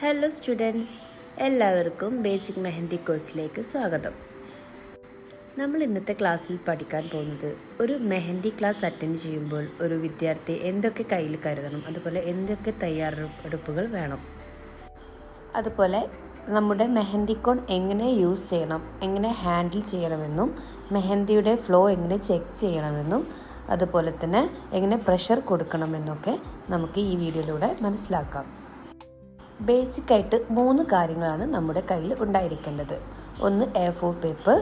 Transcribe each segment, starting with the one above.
Hello students, എല്ലാവർക്കും basic mehndi കോഴ്സിലേക്ക് സ്വാഗതം. നമ്മൾ ഇന്നത്തെ ക്ലാസ്സിൽ പഠിക്കാൻ പോകുന്നത് ഒരു മെഹന്തി ക്ലാസ് അറ്റൻഡ് ചെയ്യുമ്പോൾ ഒരു വിദ്യാർത്ഥി എന്തൊക്കെ കയ്യിൽ കരുതണം, അതുപോലെ എന്തൊക്കെ തയ്യാറെടുപ്പുകൾ വേണം, അതുപോലെ നമ്മുടെ മെഹന്തി കോൺ എങ്ങനെ യൂസ് ചെയ്യണം, എങ്ങനെ ഹാൻഡിൽ ചെയ്യണമെന്നും, മെഹന്തിയുടെ ഫ്ലോ എങ്ങനെ ചെക്ക് ചെയ്യണമെന്നും, അതുപോലെ തന്നെ എങ്ങനെ പ്രഷർ കൊടുക്കണമെന്നൊക്കെ നമുക്ക് ഈ വീഡിയോയിലൂടെ മനസ്സിലാക്കാം. ബേസിക്കായിട്ട് 3 കാര്യങ്ങളാണ് നമ്മുടെ കയ്യിൽ ഉണ്ടായിരിക്കേണ്ടത്. ഒന്ന് A4 പേപ്പർ,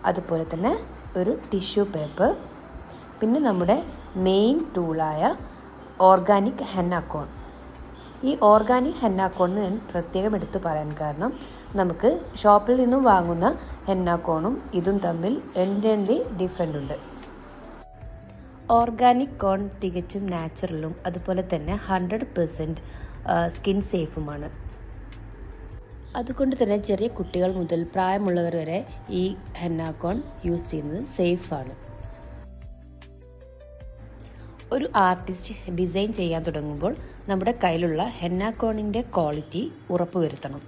അതുപോലെ തന്നെ ഒരു ടിഷ്യൂ പേപ്പർ, പിന്നെ നമ്മുടെ മെയിൻ ടൂളായ ഓർഗാനിക് ഹെന്ന കോൺ. ഈ ഓർഗാനിക് ഹെന്ന കോൺ ഞാൻ പ്രത്യേകം എടുത്തു പറയാൻ കാരണം നമുക്ക് ഷോപ്പിൽ നിന്നും വാങ്ങുന്ന ഹെന്ന കോണും ഇതും തമ്മിൽ എൻറ്റയർലി ഡിഫറെൻ്റ് ഉണ്ട്. ഓർഗാനിക് കോൺ തികച്ചും നാച്ചുറലും അതുപോലെ തന്നെ 100% സ്കിൻ സേഫുമാണ്. അതുകൊണ്ട് തന്നെ ചെറിയ കുട്ടികൾ മുതൽ പ്രായമുള്ളവർ വരെ ഈ ഹെന്ന കോൺ യൂസ് ചെയ്യുന്നത് സേഫാണ്. ഒരു ആർട്ടിസ്റ്റ് ഡിസൈൻ ചെയ്യാൻ തുടങ്ങുമ്പോൾ നമ്മുടെ കയ്യിലുള്ള ഹെന്ന കോണിൻ്റെ ക്വാളിറ്റി ഉറപ്പുവരുത്തണം.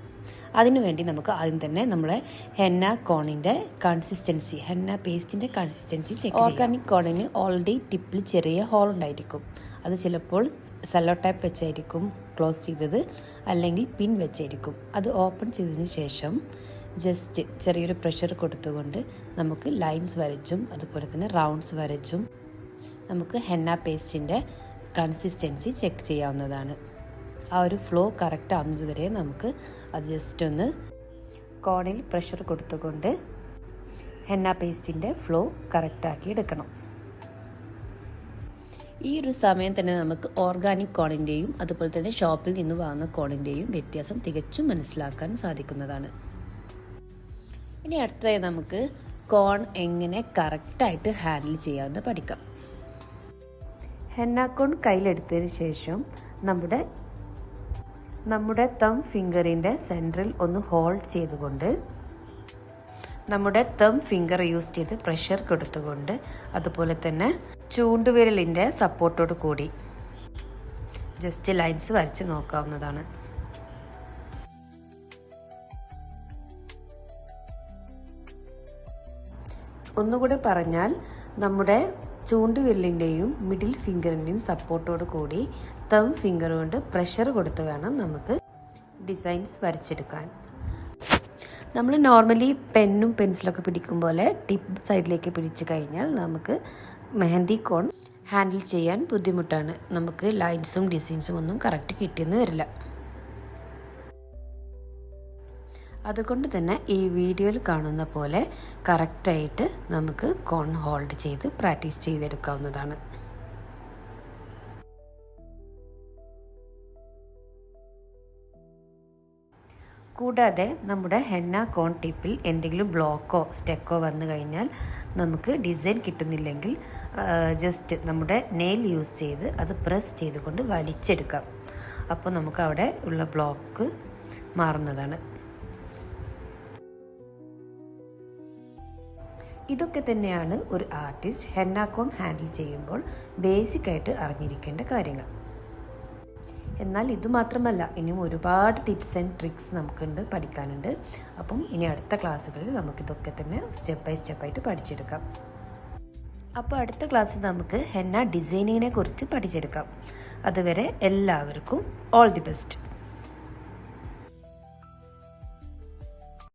അതിനുവേണ്ടി നമുക്ക് ആദ്യം തന്നെ നമ്മളെ ഹെന്ന കോണിൻ്റെ കൺസിസ്റ്റൻസി, ഹെന്ന പേസ്റ്റിൻ്റെ കൺസിസ്റ്റൻസി ചെക്ക് ചെയ്യാം. ഓർഗാനിക് കോണിന് ഓൾറെഡി ടിപ്പിൽ ചെറിയ ഹോൾ ഉണ്ടായിരിക്കും. അത് ചിലപ്പോൾ സെല്ലോ ടൈപ്പ് വെച്ചായിരിക്കും ക്ലോസ് ചെയ്തത്, അല്ലെങ്കിൽ പിൻ വെച്ചായിരിക്കും. അത് ഓപ്പൺ ചെയ്തതിന് ശേഷം ജസ്റ്റ് ചെറിയൊരു പ്രഷർ കൊടുത്തുകൊണ്ട് നമുക്ക് ലൈൻസ് വരച്ചും അതുപോലെ തന്നെ റൗണ്ട്സ് വരച്ചും നമുക്ക് ഹെന്ന പേസ്റ്റിൻ്റെ കൺസിസ്റ്റൻസി ചെക്ക് ചെയ്യാവുന്നതാണ്. ആ ഒരു ഫ്ലോ കറക്റ്റ് ആവുന്നത് വരെ നമുക്ക് അത് ജസ്റ്റ് ഒന്ന് കോണിൽ പ്രഷർ കൊടുത്തുകൊണ്ട് ഹെന്ന പേസ്റ്റിൻ്റെ ഫ്ലോ കറക്റ്റാക്കി എടുക്കണം. ഈ ഒരു സമയം തന്നെ നമുക്ക് ഓർഗാനിക് കോണിൻ്റെയും അതുപോലെ തന്നെ ഷോപ്പിൽ നിന്ന് വാങ്ങുന്ന കോണിൻ്റെയും വ്യത്യാസം തികച്ചും മനസ്സിലാക്കാൻ സാധിക്കുന്നതാണ്. ഇനി അടുത്തതായി നമുക്ക് കോൺ എങ്ങനെ കറക്റ്റായിട്ട് ഹാൻഡിൽ ചെയ്യാമെന്ന് പഠിക്കാം. ഹെന്ന കോൺ കയ്യിലെടുത്തതിന് ശേഷം നമ്മുടെ തം ഫിംഗറിൻ്റെ സെൻറ്ററിൽ ഒന്ന് ഹോൾഡ് ചെയ്തുകൊണ്ട് നമ്മുടെ തം ഫിംഗർ യൂസ് ചെയ്ത് പ്രഷർ കൊടുത്തുകൊണ്ട് അതുപോലെ തന്നെ ചൂണ്ടുവിരലിൻ്റെ സപ്പോർട്ടോട് കൂടി ജസ്റ്റ് ലൈൻസ് വരച്ച് നോക്കാവുന്നതാണ്. ഒന്നുകൂടെ പറഞ്ഞാൽ നമ്മുടെ ചൂണ്ടുവിരലിൻ്റെയും മിഡിൽ ഫിംഗറിൻ്റെയും സപ്പോർട്ടോട് കൂടി തം ഫിംഗർ കൊണ്ട് പ്രഷർ കൊടുത്ത് വേണം നമുക്ക് ഡിസൈൻസ് വരച്ചെടുക്കാൻ. നമ്മൾ നോർമലി പെന്നും പെൻസിലൊക്കെ പിടിക്കും പോലെ ടിപ്പ് സൈഡിലേക്ക് പിടിച്ചു കഴിഞ്ഞാൽ നമുക്ക് മെഹന്തി കോൺ ഹാൻഡിൽ ചെയ്യാൻ ബുദ്ധിമുട്ടാണ്. നമുക്ക് ലൈൻസും ഡിസൈൻസും ഒന്നും കറക്റ്റ് കിട്ടിയെന്ന് വരില്ല. അതുകൊണ്ട് തന്നെ ഈ വീഡിയോയിൽ കാണുന്ന പോലെ കറക്റ്റായിട്ട് നമുക്ക് കോൺ ഹോൾഡ് ചെയ്ത് പ്രാക്ടീസ് ചെയ്തെടുക്കാവുന്നതാണ്. കൂടാതെ നമ്മുടെ ഹെന്ന കോൺ ടിപ്പിൽ എന്തെങ്കിലും ബ്ലോക്കോ സ്റ്റെക്കോ വന്നു കഴിഞ്ഞാൽ നമുക്ക് ഡിസൈൻ കിട്ടുന്നില്ലെങ്കിൽ ജസ്റ്റ് നമ്മുടെ നെയിൽ യൂസ് ചെയ്ത് അത് പ്രസ് ചെയ്തുകൊണ്ട് വലിച്ചെടുക്കാം. അപ്പോൾ നമുക്ക് അവിടെ ഉള്ള ബ്ലോക്ക് മാറുന്നതാണ്. ഇതൊക്കെ തന്നെയാണ് ഒരു ആർട്ടിസ്റ്റ് ഹെന്ന കോൺ ഹാൻഡിൽ ചെയ്യുമ്പോൾ ബേസിക്കായിട്ട് അറിഞ്ഞിരിക്കേണ്ട കാര്യങ്ങൾ. എന്നാൽ ഇതുമാത്രമല്ല, ഇനിയും ഒരുപാട് ടിപ്സ് ആൻഡ് ട്രിക്സ് നമുക്കുണ്ട്, പഠിക്കാനുണ്ട്. അപ്പം ഇനി അടുത്ത ക്ലാസ്സുകളിൽ നമുക്കിതൊക്കെ തന്നെ സ്റ്റെപ്പ് ബൈ സ്റ്റെപ്പായിട്ട് പഠിച്ചെടുക്കാം. അപ്പോൾ അടുത്ത ക്ലാസ്സിൽ നമുക്ക് ഹെന്ന ഡിസൈനിങ്ങിനെ കുറിച്ച് പഠിച്ചെടുക്കാം. അതുവരെ എല്ലാവർക്കും ഓൾ ദി ബെസ്റ്റ്.